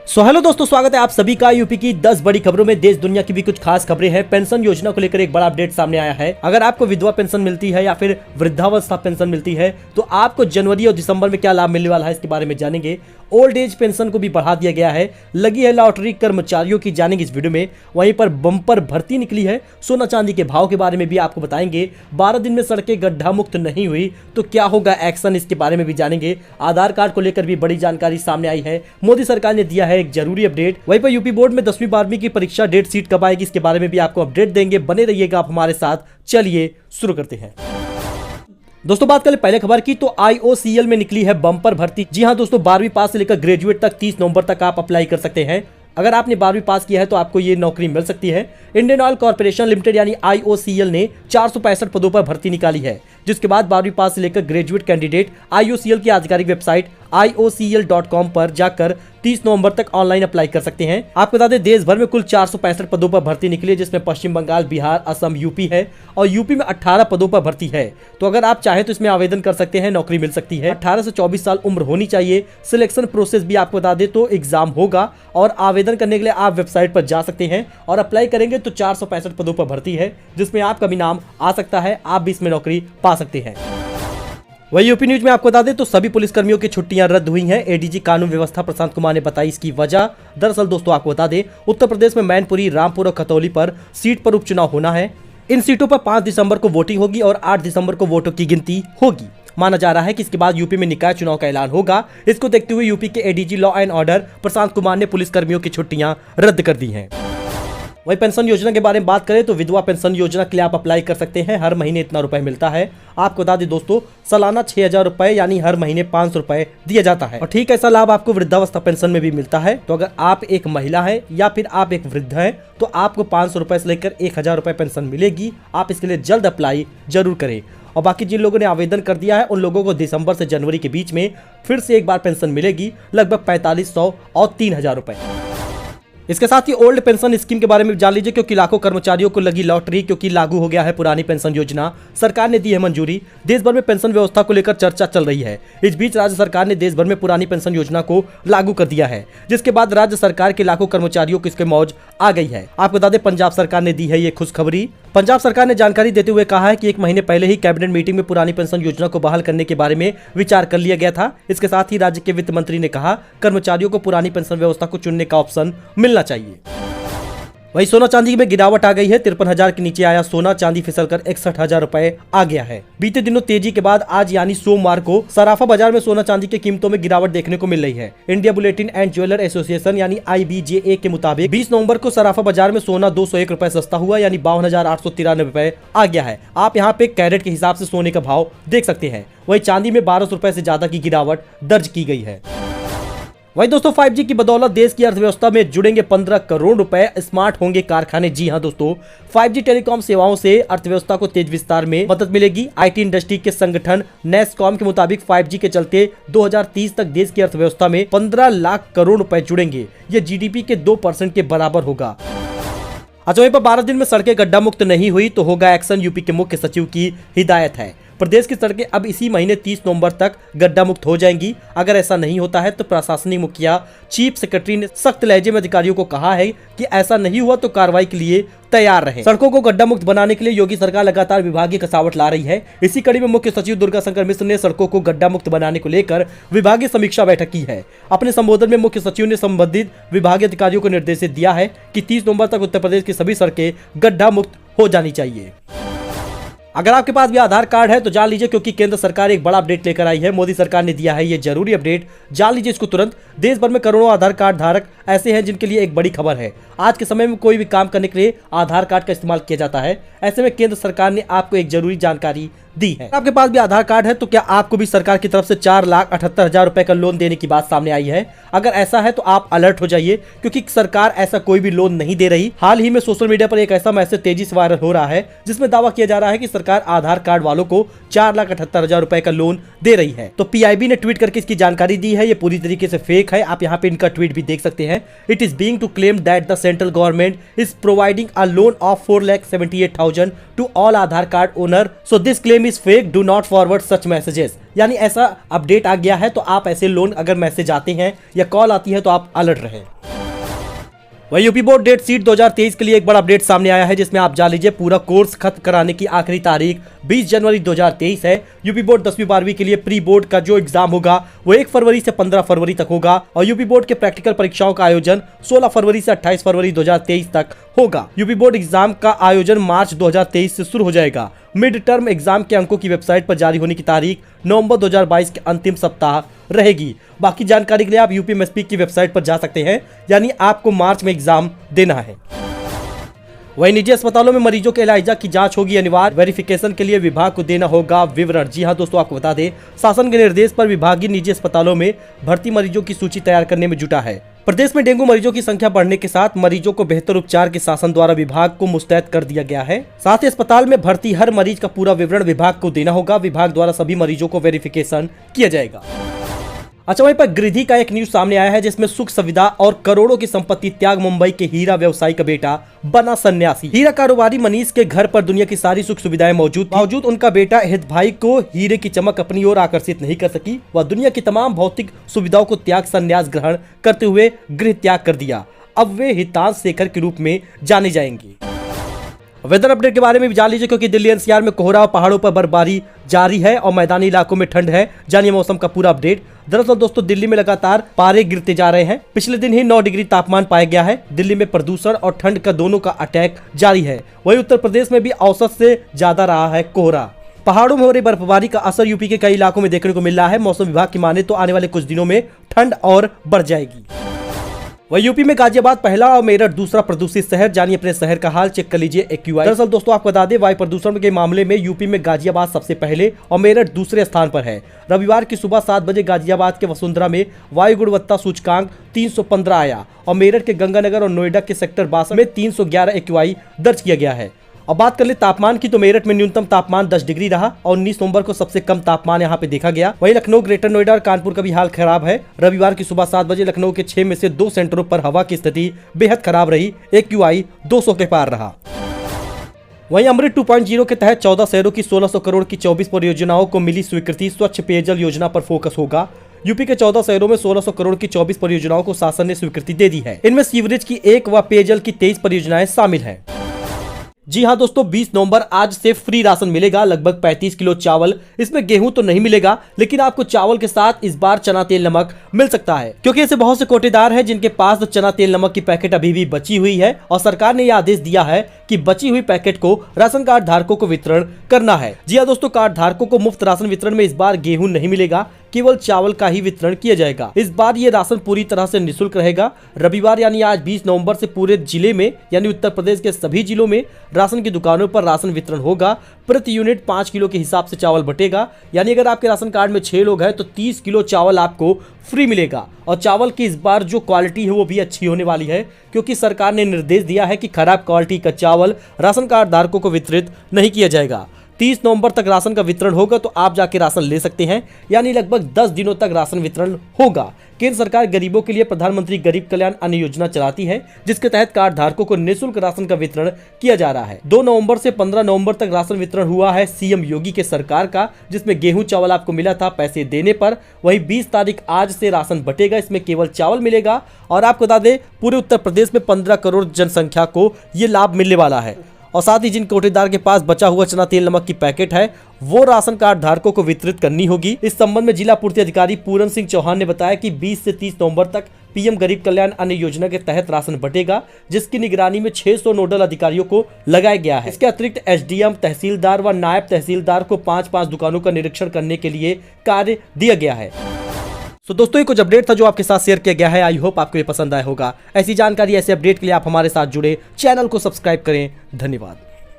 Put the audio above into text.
Hello दोस्तों, स्वागत है आप सभी का यूपी की 10 बड़ी खबरों में। देश दुनिया की भी कुछ खास खबरें हैं। पेंशन योजना को लेकर एक बड़ा अपडेट सामने आया है। अगर आपको विधवा पेंशन मिलती है या फिर वृद्धावस्था पेंशन मिलती है तो आपको जनवरी और दिसंबर में क्या लाभ मिलने वाला है, इसके बारे में जानेंगे। ओल्ड एज पेंशन को भी बढ़ा दिया गया है। लगी है लॉटरी कर्मचारियों की, जानेंगे इस वीडियो में। वहीं पर बम्पर भर्ती निकली है। सोना चांदी के भाव के बारे में भी आपको बताएंगे। 12 दिन में सड़कें गड्ढा मुक्त नहीं हुई तो क्या होगा एक्शन, इसके बारे में भी जानेंगे। आधार कार्ड को लेकर भी बड़ी जानकारी सामने आई है। मोदी सरकार ने दिया है एक जरूरी अपडेट। वहीं पर यूपी बोर्ड में 10वीं 12वीं की परीक्षा डेट सीट कब आएगी, इसके बारे में भी आपको अपडेट देंगे। बने रहिएगा आप हमारे साथ। चलिए शुरू करते हैं। दोस्तों बात करें पहले खबर की तो IOCL में निकली है बम्पर भर्ती। जी हां दोस्तों, 12वीं पास से लेकर ग्रेजुएट तक 30 नवंबर तक आप अप्लाई कर सकते हैं। अगर आपने 12वीं पास किया है तो आपको ये नौकरी मिल सकती है। इंडियन ऑयल कॉर्पोरेशन लिमिटेड यानी IOCL ने 465 पदों पर भर्ती निकाली है, जिसके बाद 12वीं पास से लेकर ग्रेजुएट कैंडिडेट IOCL की आधिकारिक वेबसाइट IOCL.com पर जाकर 30 नवंबर तक ऑनलाइन अप्लाई कर सकते हैं। आपको बता दें देश भर में कुल 465 पदों पर भर्ती निकली है, जिसमें पश्चिम बंगाल, बिहार, असम, यूपी है और यूपी में 18 पदों पर भर्ती है। तो अगर आप चाहें तो इसमें आवेदन कर सकते हैं, नौकरी मिल सकती है। 18 से 24 साल उम्र होनी चाहिए। सिलेक्शन प्रोसेस भी आपको बता दें तो एग्जाम होगा और आवेदन करने के लिए आप वेबसाइट पर जा सकते हैं और अप्लाई करेंगे तो 465 पदों पर भर्ती है, जिसमें आपका भी नाम आ सकता है। आप भी इसमें नौकरी पा सकते हैं। वही यूपी न्यूज में आपको बता दें तो सभी पुलिसकर्मियों की छुट्टियां रद्द हुई हैं। ADG कानून व्यवस्था प्रशांत कुमार ने बताई इसकी वजह। दरअसल दोस्तों आपको बता दें उत्तर प्रदेश में मैनपुरी, रामपुर और खतौली पर सीट पर उपचुनाव होना है। इन सीटों पर 5 दिसंबर को वोटिंग होगी और 8 दिसंबर को वोटों की गिनती होगी। माना जा रहा है कि इसके बाद यूपी में निकाय चुनाव का ऐलान होगा। इसको देखते हुए यूपी के ADG law and order Prashant Kumar ने पुलिसकर्मियों की छुट्टियां रद्द कर दी हैं। वही पेंशन योजना के बारे में बात करें तो विधवा पेंशन योजना के लिए आप अप्लाई कर सकते हैं। हर महीने इतना रुपए मिलता है। आपको बता दें दोस्तों सालाना 6000 रुपए यानी हर महीने 500 रुपए दिया जाता है। और ठीक ऐसा लाभ आपको वृद्धावस्था पेंशन में भी मिलता है। तो अगर आप एक महिला है या फिर आप एक वृद्ध है तो आपको 500 रुपए से लेकर 1000 रुपए पेंशन मिलेगी। आप इसके लिए जल्द अप्लाई जरूर करें। और बाकी जिन लोगों ने आवेदन कर दिया है उन लोगों को दिसंबर से जनवरी के बीच में फिर से एक बार पेंशन मिलेगी, लगभग 4500 और 3000 रुपए। इसके साथ ही ओल्ड पेंशन स्कीम के बारे में जान लीजिए, क्योंकि लाखों कर्मचारियों को लगी लॉटरी, क्योंकि लागू हो गया है पुरानी पेंशन योजना। सरकार ने दी है मंजूरी। देश भर में पेंशन व्यवस्था को लेकर चर्चा चल रही है। इस बीच राज्य सरकार ने देश भर में पुरानी पेंशन योजना को लागू कर दिया है, जिसके बाद राज्य सरकार के लाखों कर्मचारियों को इसके मौज आ गई है। आपको बता दें पंजाब सरकार ने दी है ये खुशखबरी। पंजाब सरकार ने जानकारी देते हुए कहा है कि 1 महीने पहले ही कैबिनेट मीटिंग में पुरानी पेंशन योजना को बहाल करने के बारे में विचार कर लिया गया था। इसके साथ ही राज्य के वित्त मंत्री ने कहा कर्मचारियों को पुरानी पेंशन व्यवस्था को चुनने का ऑप्शन मिलना चाहिए। वही सोना चांदी में गिरावट आ गई है। 53,000 के नीचे आया सोना, चांदी फिसलकर 61,000 रुपए आ गया है। बीते दिनों तेजी के बाद आज यानी सोमवार को सराफा बाजार में सोना चांदी की कीमतों में गिरावट देखने को मिल रही है। India bulletin and jeweller association यानी IBJA के मुताबिक 20 नवंबर को सराफा बाजार में सोना 201 रुपए सस्ता हुआ, यानी 52,893 रुपए आ गया है। आप यहाँ पे कैरेट के हिसाब से सोने का भाव देख सकते हैं। वही चांदी में 1200 रुपए से ज्यादा की गिरावट दर्ज की गई है। वही दोस्तों 5G की बदौलत देश की अर्थव्यवस्था में जुड़ेंगे 15 करोड़ रुपए, स्मार्ट होंगे कारखाने। जी हां दोस्तों, 5G टेलीकॉम सेवाओं से अर्थव्यवस्था को तेज विस्तार में मदद मिलेगी। IT इंडस्ट्री के संगठन नेस्कॉम के मुताबिक 5G के चलते 2030 तक देश की अर्थव्यवस्था में 15 लाख करोड़ रुपए जुड़ेंगे। ये GDP के 2% के बराबर होगा। अच्छा, वहीं पर 12 दिन में सड़कें गड्ढा मुक्त नहीं हुई तो होगा एक्शन। यूपी के मुख्य सचिव की हिदायत है। प्रदेश की सड़कें अब इसी महीने 30 नवंबर तक गड्ढा मुक्त हो जाएंगी। अगर ऐसा नहीं होता है तो प्रशासनिक मुखिया चीफ सेक्रेटरी ने सख्त लहजे में अधिकारियों को कहा है कि ऐसा नहीं हुआ तो कार्रवाई के लिए तैयार रहें। सड़कों को गड्ढा मुक्त बनाने के लिए योगी सरकार लगातार विभागीय कसावट ला रही है। इसी कड़ी में मुख्य सचिव दुर्गा शंकर मिश्र ने सड़कों को गड्ढा मुक्त बनाने को लेकर विभागीय समीक्षा बैठक की है। अपने संबोधन में मुख्य सचिव ने संबंधित विभागीय अधिकारियों को निर्देश दिया है कि 30 नवंबर तक उत्तर प्रदेश की सभी सड़कें गड्ढा मुक्त हो जानी चाहिए। अगर आपके पास भी आधार कार्ड है तो जान लीजिए, क्योंकि केंद्र सरकार एक बड़ा अपडेट लेकर आई है। मोदी सरकार ने दिया है ये जरूरी अपडेट, जान लीजिए इसको तुरंत। देश भर में करोड़ों आधार कार्ड धारक ऐसे हैं जिनके लिए एक बड़ी खबर है। आज के समय में कोई भी काम करने के लिए आधार कार्ड का इस्तेमाल किया जाता है। ऐसे में केंद्र सरकार ने आपको एक जरूरी जानकारी दी है। आपके पास भी आधार कार्ड है तो क्या आपको भी सरकार की तरफ से 4,78,000 रुपए का लोन देने की बात सामने आई है? अगर ऐसा है तो आप अलर्ट हो जाइए, क्योंकि सरकार ऐसा कोई भी लोन नहीं दे रही। हाल ही में सोशल मीडिया पर एक ऐसा मैसेज तेजी से वायरल हो रहा है जिसमें दावा किया जा रहा है कि सरकार आधार कार्ड वालों को 4,78,000 रुपए का लोन दे रही है। तो PIB ने ट्वीट करके इसकी जानकारी दी है। ये पूरी तरीके से फेक है। आप यहाँ पे इनका ट्वीट भी देख सकते हैं। It is being to claim that the central government is providing a loan of 4,78,000 to all Aadhaar card owner, so this claim is fake, do not forward such messages. यानी ऐसा अपडेट आ गया है, तो आप ऐसे लोन अगर मैसेज आते हैं या कॉल आती है तो आप अलर्ट रहें। वही यूपी बोर्ड डेट सीट 2023 के लिए एक बड़ा अपडेट सामने आया है, जिसमें आप जान लीजिए पूरा कोर्स खत्म कराने की आखिरी तारीख 20 जनवरी 2023 है। यूपी बोर्ड 10वीं 12वीं के लिए प्री बोर्ड का जो एग्जाम होगा वो 1 फरवरी से 15 फरवरी तक होगा और यूपी बोर्ड के प्रैक्टिकल परीक्षाओं का आयोजन 16 फरवरी से 28 फरवरी 2023 तक होगा। यूपी बोर्ड एग्जाम का आयोजन मार्च 2023 से शुरू हो जाएगा। मिड टर्म एग्जाम के अंकों की वेबसाइट पर जारी होने की तारीख नवंबर 2022 के अंतिम सप्ताह रहेगी। बाकी जानकारी के लिए आप यूपीएमएसपी की वेबसाइट पर जा सकते हैं, यानी आपको मार्च में एग्जाम देना है। वहीं निजी अस्पतालों में मरीजों के एलाइजा की जांच होगी अनिवार्य, वेरिफिकेशन के लिए विभाग को देना होगा विवरण। जी हां दोस्तों, आपको बता दें शासन के निर्देश पर विभागीय निजी अस्पतालों में भर्ती मरीजों की सूची तैयार करने में जुटा है। प्रदेश में डेंगू मरीजों की संख्या बढ़ने के साथ मरीजों को बेहतर उपचार के शासन द्वारा विभाग को मुस्तैद कर दिया गया है। साथ ही अस्पताल में भर्ती हर मरीज का पूरा विवरण विभाग को देना होगा। विभाग द्वारा सभी मरीजों को वेरिफिकेशन किया जाएगा। अच्छा, वहीं पर गिरिडीह का एक न्यूज सामने आया है, जिसमें सुख सुविधा और करोड़ों की संपत्ति त्याग मुंबई के हीरा व्यवसायी का बेटा बना सन्यासी। हीरा कारोबारी मनीष के घर पर दुनिया की सारी सुख सुविधाएं मौजूद उनका बेटा हित भाई को हीरे की चमक अपनी ओर आकर्षित नहीं कर सकी। वह दुनिया की तमाम भौतिक सुविधाओं को त्याग संन्यास ग्रहण करते हुए गृह त्याग कर दिया। अब वे हितांश शेखर के रूप में जाने जाएंगे। वेदर अपडेट के बारे में भी जान लीजिए, क्योंकि दिल्ली एनसीआर में कोहरा और पहाड़ों पर बर्फबारी जारी है और मैदानी इलाकों में ठंड है। जानिए मौसम का पूरा अपडेट। दरअसल दोस्तों, दिल्ली में लगातार पारे गिरते जा रहे हैं। पिछले दिन ही 9 डिग्री तापमान पाया गया है। दिल्ली में प्रदूषण और ठंड का दोनों का अटैक जारी है। वहीं उत्तर प्रदेश में भी औसत से ज्यादा रहा है कोहरा। पहाड़ों में हो रही बर्फबारी का असर यूपी के कई इलाकों में देखने को मिल रहा है। मौसम विभाग की माने तो आने वाले कुछ दिनों में ठंड और बढ़ जाएगी। वही यूपी में गाजियाबाद पहला और मेरठ दूसरा प्रदूषित शहर। जानिए अपने शहर का हाल, चेक कर लीजिए एक्यूआई। दरअसल दोस्तों, आपको बता दें वायु प्रदूषण के मामले में यूपी में गाजियाबाद सबसे पहले और मेरठ दूसरे स्थान पर है। रविवार की सुबह 7 बजे गाजियाबाद के वसुंधरा में वायु गुणवत्ता सूचकांक 315 आया और मेरठ के गंगानगर और नोएडा के सेक्टर 62 में 311 एक्यूआई दर्ज किया गया है। अब बात कर ले तापमान की, तो मेरठ में न्यूनतम तापमान 10 डिग्री रहा और 19 नवंबर को सबसे कम तापमान यहां पे देखा गया। वहीं लखनऊ, ग्रेटर नोएडा और कानपुर का भी हाल खराब है। रविवार की सुबह 7 बजे लखनऊ के 6 में से 2 सेंटरों पर हवा की स्थिति बेहद खराब रही। एक्यूआई 200 के पार रहा। वहीं अमृत 2.0 के तहत 14 शहरों की 1600 करोड़ की 24 परियोजनाओं को मिली स्वीकृति। स्वच्छ पेयजल योजना पर फोकस होगा। यूपी के 14 शहरों में 1600 करोड़ की 24 परियोजनाओं को शासन ने स्वीकृति दे दी है। इनमें सीवरेज की 1 व पेयजल की 23 परियोजनाएं शामिल है। जी हां दोस्तों, 20 नवंबर आज से फ्री राशन मिलेगा, लगभग 35 किलो चावल। इसमें गेहूं तो नहीं मिलेगा, लेकिन आपको चावल के साथ इस बार चना तेल नमक मिल सकता है, क्योंकि ऐसे बहुत से कोटेदार हैं जिनके पास तो चना तेल नमक की पैकेट अभी भी बची हुई है और सरकार ने यह आदेश दिया है कि बची हुई पैकेट को राशन कार्ड धारकों को वितरण करना है। जी हां दोस्तों, कार्ड धारकों को मुफ्त राशन वितरण में इस बार गेहूं नहीं मिलेगा, केवल चावल का ही वितरण किया जाएगा। इस बार ये राशन पूरी तरह से निःशुल्क रहेगा। रविवार यानी आज 20 नवंबर से पूरे जिले में यानी उत्तर प्रदेश के सभी जिलों में राशन की दुकानों पर राशन वितरण होगा। प्रति यूनिट 5 किलो के हिसाब से चावल बटेगा, यानी अगर आपके राशन कार्ड में 6 लोग हैं तो 30 किलो चावल आपको फ्री मिलेगा। और चावल की इस बार जो क्वालिटी है वो भी अच्छी होने वाली है, क्योंकि सरकार ने निर्देश दिया है कि खराब क्वालिटी का चावल राशन कार्ड धारकों को वितरित नहीं किया जाएगा। 30 नवंबर तक राशन का वितरण होगा, तो आप जाके राशन ले सकते हैं, यानी लगभग 10 दिनों तक राशन वितरण होगा। केंद्र सरकार गरीबों के लिए प्रधानमंत्री गरीब कल्याण अन्न योजना चलाती है, जिसके तहत कार्ड धारकों को निःशुल्क राशन का वितरण किया जा रहा है। 2 नवंबर से 15 नवंबर तक राशन वितरण हुआ है सीएम योगी के सरकार का, जिसमें गेहूं चावल आपको मिला था पैसे देने पर। वहीं 20 तारीख आज से राशन बटेगा, इसमें केवल चावल मिलेगा। और आपको बता दें पूरे उत्तर प्रदेश में 15 करोड़ जनसंख्या को ये लाभ मिलने वाला है। और साथ ही जिन कोटेदार के पास बचा हुआ चना तेल नमक की पैकेट है वो राशन कार्ड धारकों को वितरित करनी होगी। इस संबंध में जिला पूर्ति अधिकारी पूरन सिंह चौहान ने बताया कि 20 से 30 नवंबर तक पीएम गरीब कल्याण अन्न योजना के तहत राशन बटेगा, जिसकी निगरानी में 600 नोडल अधिकारियों को लगाया गया है। इसके अतिरिक्त एसडीएम, तहसीलदार व नायब तहसीलदार को 5-5 दुकानों का निरीक्षण करने के लिए कार्य दिया गया है। तो दोस्तों, ये कुछ अपडेट था जो आपके साथ शेयर किया गया है। आई होप आपको ये पसंद आया होगा। ऐसी जानकारी, ऐसे अपडेट के लिए आप हमारे साथ जुड़े, चैनल को सब्सक्राइब करें। धन्यवाद।